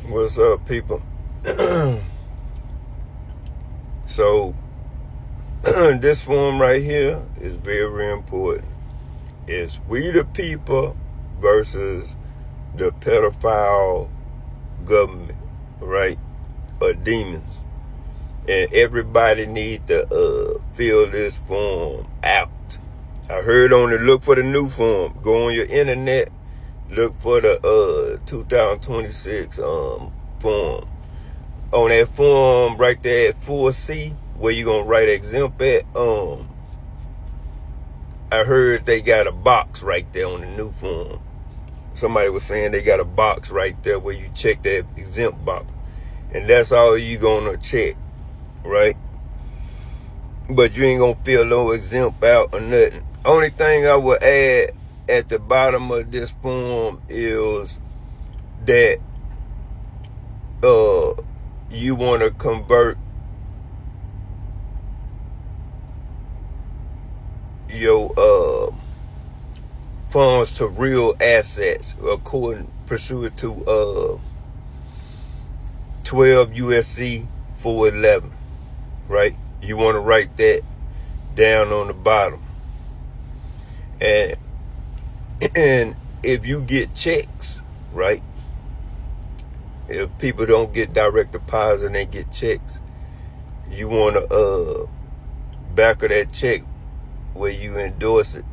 What's up, people? So, this form right here is very, very important. It's we the people versus the pedophile government, right? Or demons. And everybody need to fill this form out. I heard on the look for the new form. Go on your internet, look for the 2026 form. On that form right there at 4C, where you gonna write exempt at, I heard they got a box right there on the new form. Somebody was saying they got a box right there where you check that exempt box. And that's all you gonna check, right? But you ain't gonna fill no exempt out or nothing. Only thing I would add at the bottom of this form is that you want to convert your funds to real assets pursuant to 12 U.C.C. 411, right? You want to write that down on the bottom. And if you get checks, right? If people don't get direct deposit and they get checks, you want to back of that check where you endorse it,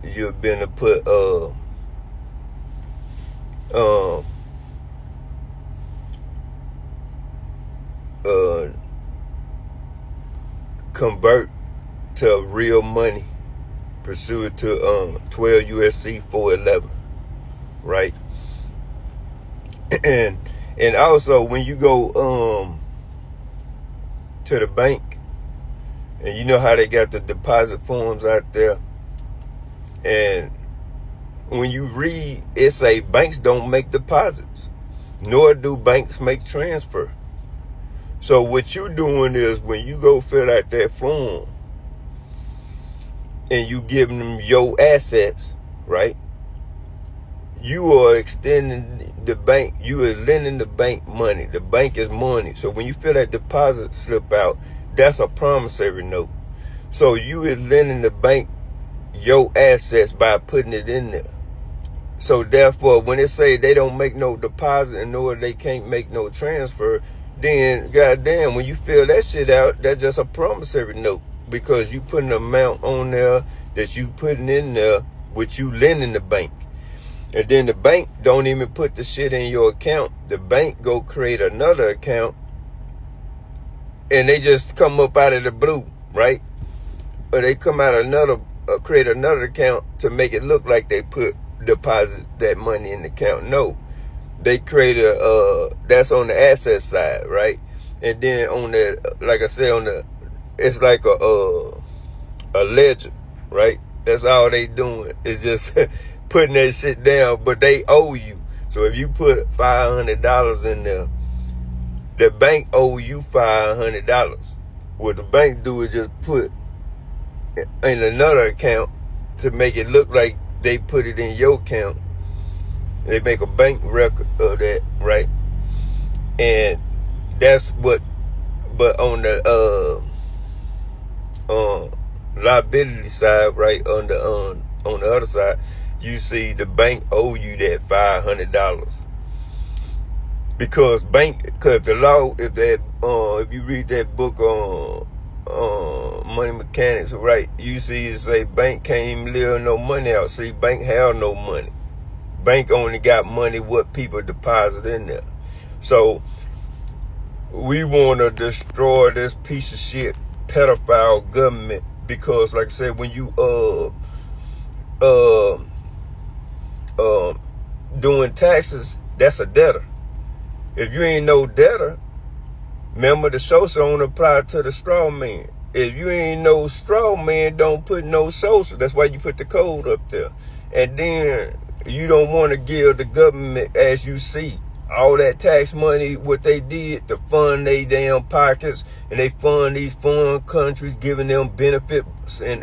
you're going to put convert to real money pursuant to 12 U.S.C. 411, right? And also when you go to the bank, and you know how they got the deposit forms out there, and when you read, it say banks don't make deposits, nor do banks make transfer. So what you doing is when you go fill out that form and you giving them your assets, right? You are extending the bank, you are lending the bank money. The bank is money. So when you fill that deposit slip out, that's a promissory note. So you is lending the bank your assets by putting it in there. So therefore, when they say they don't make no deposit and nor they can't make no transfer, then goddamn, when you fill that shit out, that's just a promissory note, because you put an amount on there that you putting in there, which you lending the bank. And then the bank don't even put the shit in your account. The bank go create another account, and they just come up out of the blue, right? Or they come out create another account to make it look like they deposit that money in the account. No, they create that's on the asset side, right? And then on the, like I said, it's like a ledger, right? That's all they doing is just putting that shit down, but they owe you. So if you put $500 in there, the bank owe you $500. What the bank do is just put in another account to make it look like they put it in your account. They make a bank record of that, right? And that's what, but on the liability side, right, on the other side, you see the bank owe you that $500. Because the law, if you read that book on money mechanics, right, you see it say bank can't even live no money out. See, bank have no money. Bank only got money what people deposit in there. So we want to destroy this piece of shit pedophile government, because like I said, when you doing taxes, that's a debtor. If you ain't no debtor, remember the social don't apply to the straw man. If you ain't no straw man, don't put no social. That's why you put the code up there. And then you don't want to give the government, as you see, all that tax money, what they did to fund they damn pockets, and they fund these foreign countries, giving them benefits and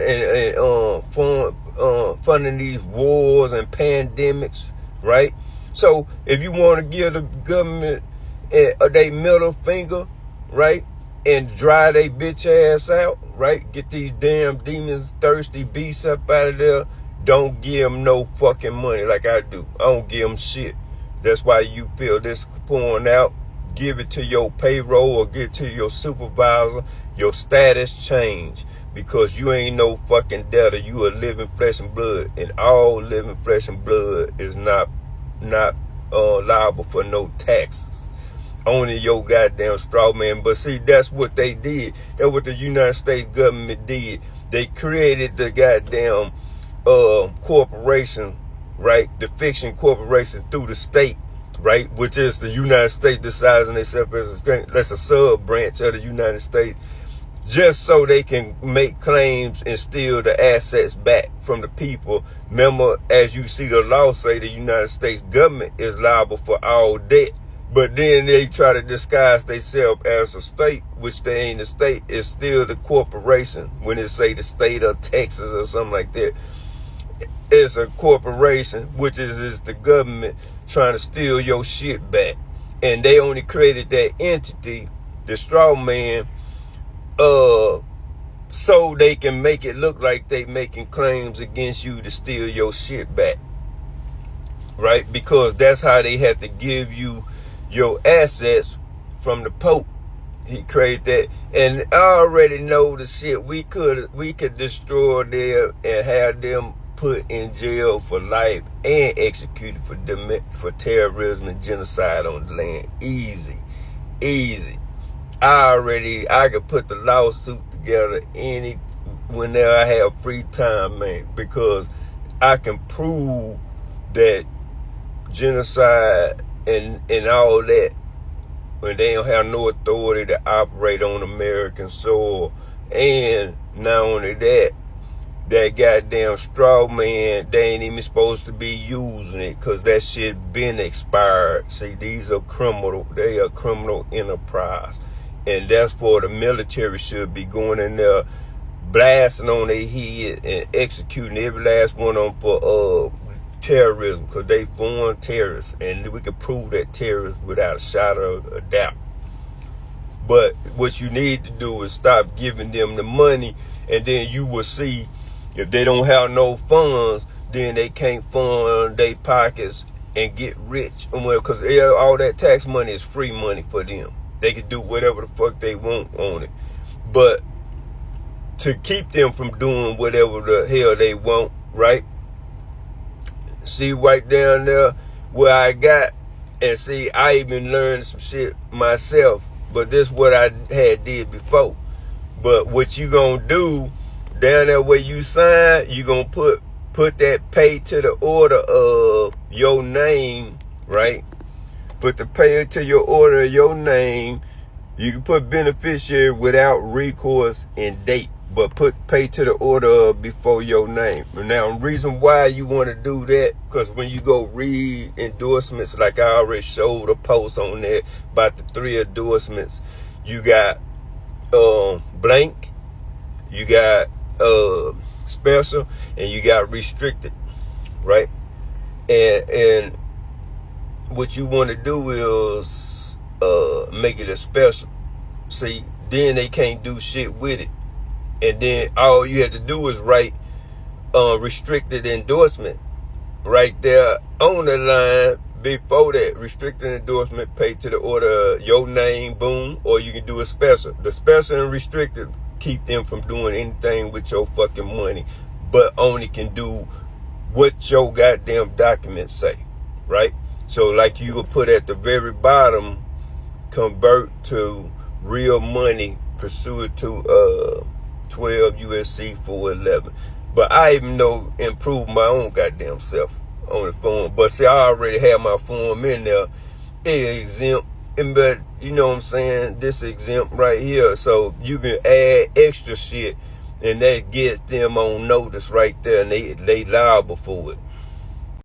funding these wars and pandemics, right? So if you want to give the government they middle finger, right, and dry they bitch ass out, right, get these damn demons, thirsty beasts up out of there, don't give them no fucking money like I do. I don't give them shit. That's why you feel this pouring out. Give it to your payroll or give it to your supervisor. Your status change because you ain't no fucking debtor. You a living flesh and blood, and all living flesh and blood is not liable for no taxes. Only your goddamn straw man. But see, that's what they did. That's what the United States government did. They created the goddamn corporation, right? The fiction corporation through the state, right? Which is the United States deciding itself as that's a sub branch of the United States, just so they can make claims and steal the assets back from the people. Remember, as you see the law say, the United States government is liable for all debt. But then they try to disguise themselves as a state, which they ain't a state. It's still the corporation. When it say the state of Texas or something like that, it's a corporation, which is the government trying to steal your shit back. And they only created that entity, the straw man, so they can make it look like they making claims against you to steal your shit back, right? Because that's how they have to give you your assets from the Pope. He created that. And I already know the shit. We could destroy them and have them put in jail for life and executed for terrorism and genocide on the land. Easy. I could put the lawsuit together whenever I have free time, man, because I can prove that genocide and all that, when they don't have no authority to operate on American soil. And not only that, that goddamn straw man, they ain't even supposed to be using it because that shit been expired. See, these are criminal. They are criminal enterprise. And that's for the military should be going in there blasting on their head and executing every last one of them for terrorism, because they foreign terrorists, and we can prove that terrorists without a shadow of a doubt. But what you need to do is stop giving them the money, and then you will see if they don't have no funds, then they can't fund their pockets and get rich. Because all that tax money is free money for them. They can do whatever the fuck they want on it. But to keep them from doing whatever the hell they want, right? See right down there where I got, and see, I even learned some shit myself, but this is what I had did before. But what you gonna do down there where you sign, you gonna put that pay to the order of your name, right? Put the pay to your order of your name. You can put beneficiary without recourse and date, but put pay to the order before your name. Now, the reason why you want to do that, because when you go read endorsements, like I already showed a post on that about the 3 endorsements, you got blank, you got special, and you got restricted, right? And what you want to do is make it a special. See, then they can't do shit with it. And then all you have to do is write restricted endorsement right there on the line before that. Restricted endorsement, pay to the order, your name, boom. Or you can do a special. The special and restricted keep them from doing anything with your fucking money, but only can do what your goddamn documents say, right? So like you will put at the very bottom, convert to real money pursuant to 12 U.C.C. 411. But I even know improve my own goddamn self on the form. But see, I already have my form in there. It exempt, but you know what I'm saying? This exempt right here. So you can add extra shit, and that gets them on notice right there, and they liable for it.